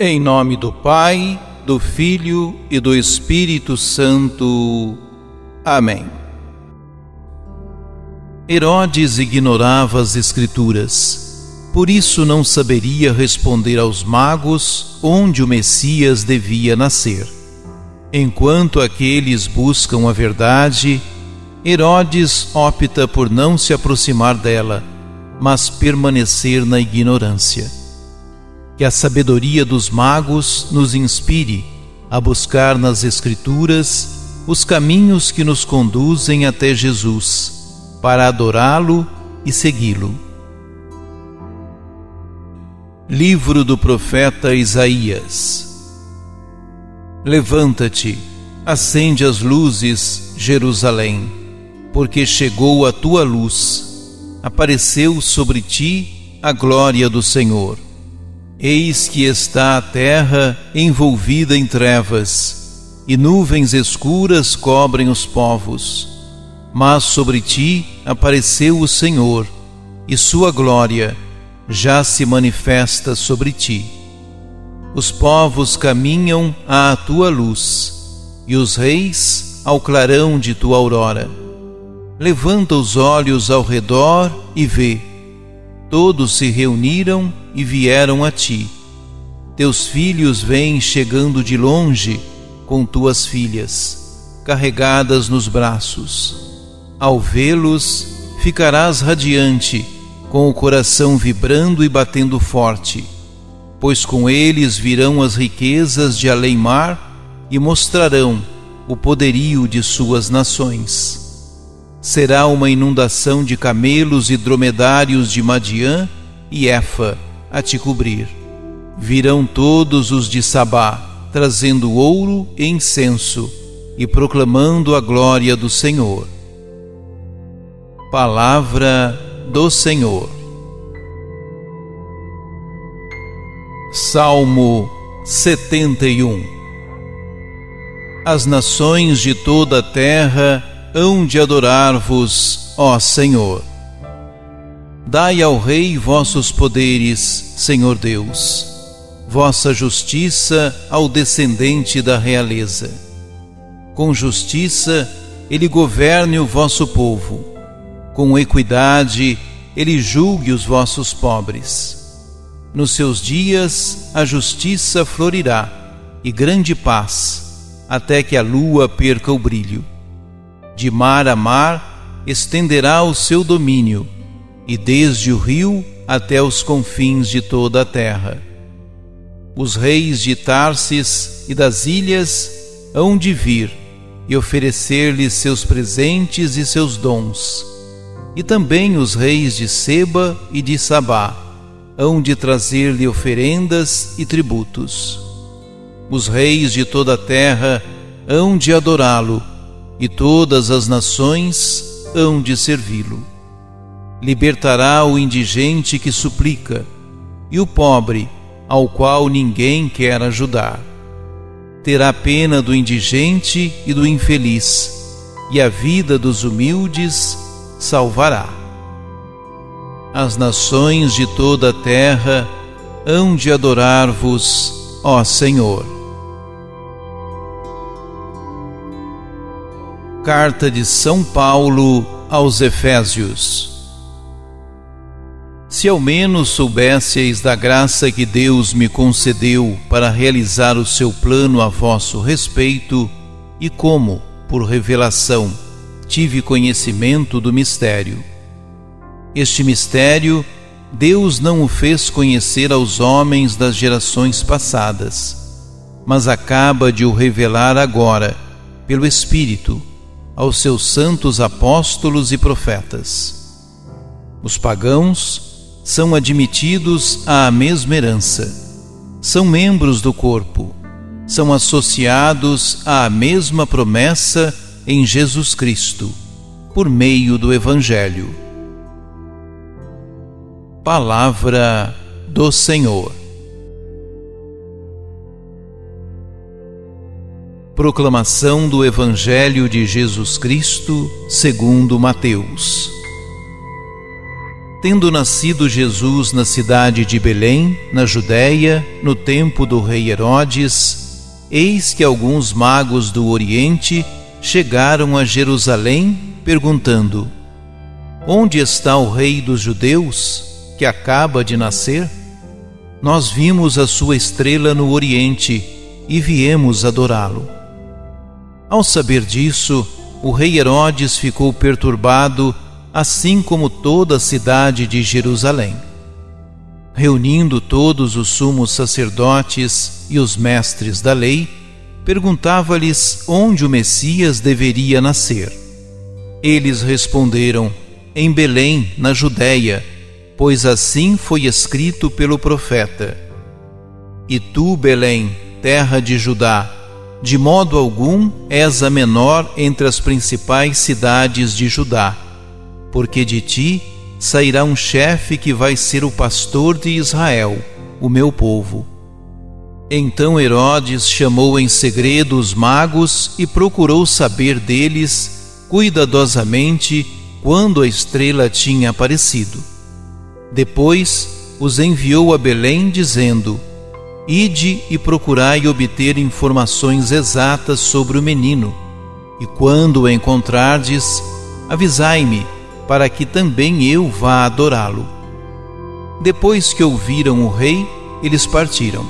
Em nome do Pai, do Filho e do Espírito Santo. Amém. Herodes ignorava as Escrituras, por isso não saberia responder aos magos onde o Messias devia nascer. Enquanto aqueles buscam a verdade, Herodes opta por não se aproximar dela, mas permanecer na ignorância. Que a sabedoria dos magos nos inspire a buscar nas Escrituras os caminhos que nos conduzem até Jesus, para adorá-lo e segui-lo. Livro do profeta Isaías. Levanta-te, acende as luzes, Jerusalém, porque chegou a tua luz, apareceu sobre ti a glória do Senhor. Eis que está a terra envolvida em trevas, e nuvens escuras cobrem os povos. Mas sobre ti apareceu o Senhor, e sua glória já se manifesta sobre ti. Os povos caminham à tua luz, e os reis ao clarão de tua aurora. Levanta os olhos ao redor e vê. Todos se reuniram e vieram a ti. Teus filhos vêm chegando de longe com tuas filhas, carregadas nos braços. Ao vê-los, ficarás radiante, com o coração vibrando e batendo forte, pois com eles virão as riquezas de além-mar e mostrarão o poderio de suas nações. Será uma inundação de camelos e dromedários de Madiã e Efa a te cobrir. Virão todos os de Sabá, trazendo ouro e incenso, e proclamando a glória do Senhor. Palavra do Senhor. Salmo 71. As nações de toda a terra hão de adorar-vos, ó Senhor. Dai ao Rei vossos poderes, Senhor Deus, vossa justiça ao descendente da realeza. Com justiça ele governe o vosso povo, com equidade ele julgue os vossos pobres. Nos seus dias a justiça florirá, e grande paz, até que a lua perca o brilho. De mar a mar estenderá o seu domínio, e desde o rio até os confins de toda a terra. Os reis de Tarsis e das ilhas hão de vir e oferecer-lhe seus presentes e seus dons. E também os reis de Seba e de Sabá hão de trazer-lhe oferendas e tributos. Os reis de toda a terra hão de adorá-lo, e todas as nações hão de servi-lo. Libertará o indigente que suplica, e o pobre, ao qual ninguém quer ajudar. Terá pena do indigente e do infeliz, e a vida dos humildes salvará. As nações de toda a terra hão de adorar-vos, ó Senhor. Carta de São Paulo aos Efésios. Se ao menos soubesseis da graça que Deus me concedeu para realizar o seu plano a vosso respeito, e como, por revelação, tive conhecimento do mistério. Este mistério, Deus não o fez conhecer aos homens das gerações passadas, mas acaba de o revelar agora, pelo Espírito, aos seus santos apóstolos e profetas. Os pagãos são admitidos à mesma herança, são membros do corpo, são associados à mesma promessa em Jesus Cristo, por meio do Evangelho. Palavra do Senhor. Proclamação do Evangelho de Jesus Cristo segundo Mateus. Tendo nascido Jesus na cidade de Belém, na Judéia, no tempo do rei Herodes, eis que alguns magos do Oriente chegaram a Jerusalém, perguntando: Onde está o rei dos judeus, que acaba de nascer? Nós vimos a sua estrela no Oriente e viemos adorá-lo. Ao saber disso, o rei Herodes ficou perturbado, assim como toda a cidade de Jerusalém. Reunindo todos os sumos sacerdotes e os mestres da lei, perguntava-lhes onde o Messias deveria nascer. Eles responderam: em Belém, na Judéia, pois assim foi escrito pelo profeta: E tu, Belém, terra de Judá, de modo algum és a menor entre as principais cidades de Judá, porque de ti sairá um chefe que vai ser o pastor de Israel, o meu povo. Então Herodes chamou em segredo os magos e procurou saber deles cuidadosamente quando a estrela tinha aparecido. Depois os enviou a Belém, dizendo: Ide e procurai obter informações exatas sobre o menino, e quando o encontrardes, avisai-me, para que também eu vá adorá-lo. Depois que ouviram o rei, eles partiram.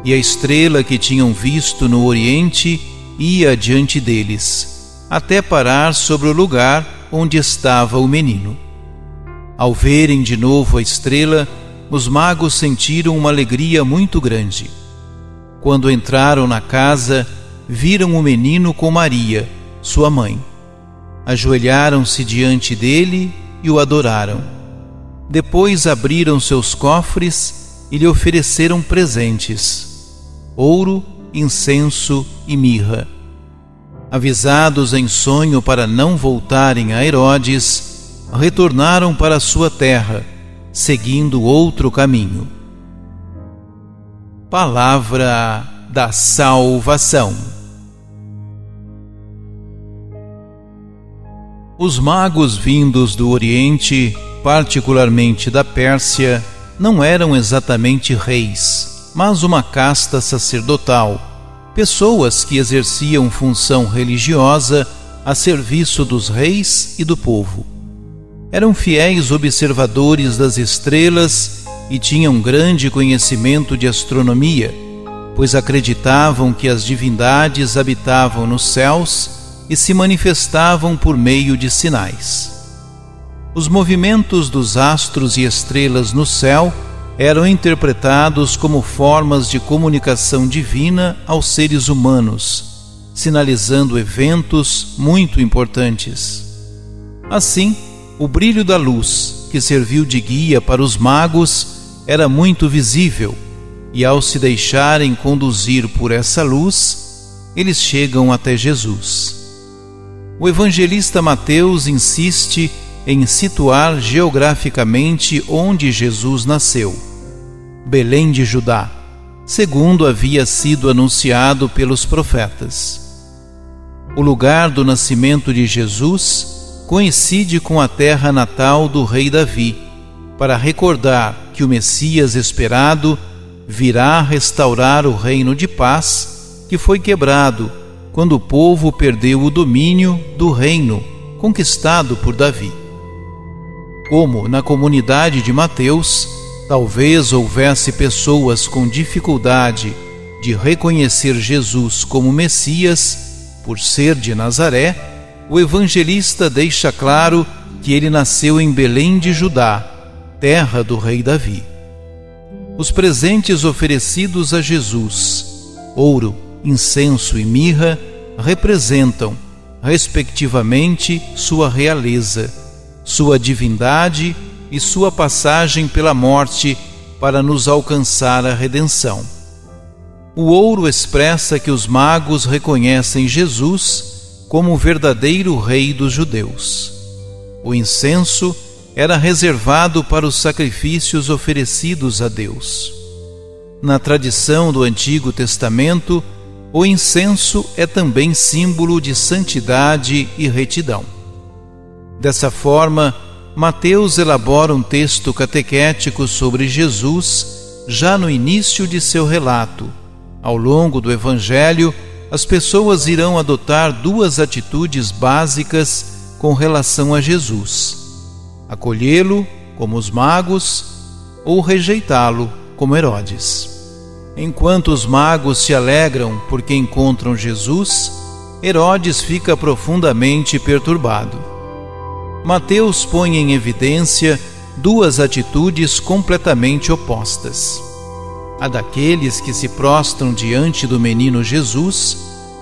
E a estrela que tinham visto no Oriente ia adiante deles, até parar sobre o lugar onde estava o menino. Ao verem de novo a estrela, os magos sentiram uma alegria muito grande. Quando entraram na casa, viram o menino com Maria, sua mãe. Ajoelharam-se diante dele e o adoraram. Depois abriram seus cofres e lhe ofereceram presentes: ouro, incenso e mirra. Avisados em sonho para não voltarem a Herodes, retornaram para sua terra, seguindo outro caminho. Palavra da salvação. Os magos vindos do Oriente, particularmente da Pérsia, não eram exatamente reis, mas uma casta sacerdotal, pessoas que exerciam função religiosa a serviço dos reis e do povo. Eram fiéis observadores das estrelas e tinham grande conhecimento de astronomia, pois acreditavam que as divindades habitavam nos céus e se manifestavam por meio de sinais. Os movimentos dos astros e estrelas no céu eram interpretados como formas de comunicação divina aos seres humanos, sinalizando eventos muito importantes. Assim, o brilho da luz, que serviu de guia para os magos, era muito visível, e ao se deixarem conduzir por essa luz, eles chegam até Jesus. O evangelista Mateus insiste em situar geograficamente onde Jesus nasceu: Belém de Judá, segundo havia sido anunciado pelos profetas. O lugar do nascimento de Jesus coincide com a terra natal do rei Davi, para recordar que o Messias esperado virá restaurar o reino de paz que foi quebrado quando o povo perdeu o domínio do reino conquistado por Davi. Como na comunidade de Mateus, talvez houvesse pessoas com dificuldade de reconhecer Jesus como Messias, por ser de Nazaré, o evangelista deixa claro que ele nasceu em Belém de Judá, terra do rei Davi. Os presentes oferecidos a Jesus, ouro, incenso e mirra, representam, respectivamente, sua realeza, sua divindade e sua passagem pela morte para nos alcançar a redenção. O ouro expressa que os magos reconhecem Jesus como o verdadeiro rei dos judeus. O incenso era reservado para os sacrifícios oferecidos a Deus. Na tradição do Antigo Testamento, o incenso é também símbolo de santidade e retidão. Dessa forma, Mateus elabora um texto catequético sobre Jesus já no início de seu relato. Ao longo do Evangelho, as pessoas irão adotar duas atitudes básicas com relação a Jesus: acolhê-lo, como os magos, ou rejeitá-lo, como Herodes. Enquanto os magos se alegram porque encontram Jesus, Herodes fica profundamente perturbado. Mateus põe em evidência duas atitudes completamente opostas: a daqueles que se prostram diante do menino Jesus,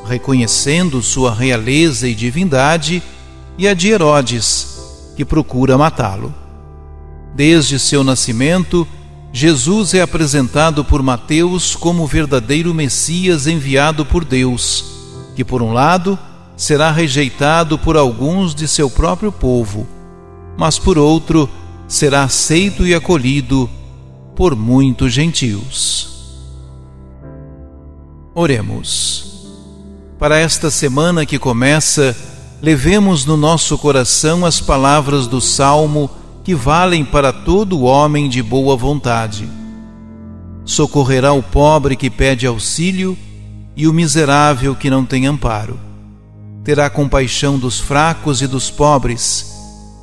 reconhecendo sua realeza e divindade, e a de Herodes, que procura matá-lo. Desde seu nascimento, Jesus é apresentado por Mateus como o verdadeiro Messias enviado por Deus, que, por um lado, será rejeitado por alguns de seu próprio povo, mas, por outro, será aceito e acolhido por muitos gentios. Oremos. Para esta semana que começa, levemos no nosso coração as palavras do Salmo que valem para todo homem de boa vontade. Socorrerá o pobre que pede auxílio e o miserável que não tem amparo. Terá compaixão dos fracos e dos pobres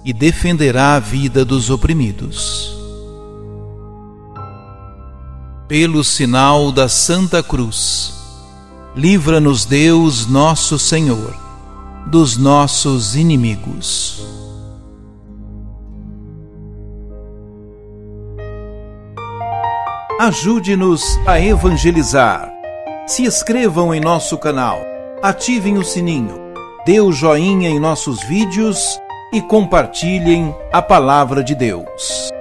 e defenderá a vida dos oprimidos. Pelo sinal da Santa Cruz, livra-nos Deus nosso Senhor dos nossos inimigos. Ajude-nos a evangelizar. Se inscrevam em nosso canal, ativem o sininho, dê o joinha em nossos vídeos e compartilhem a palavra de Deus.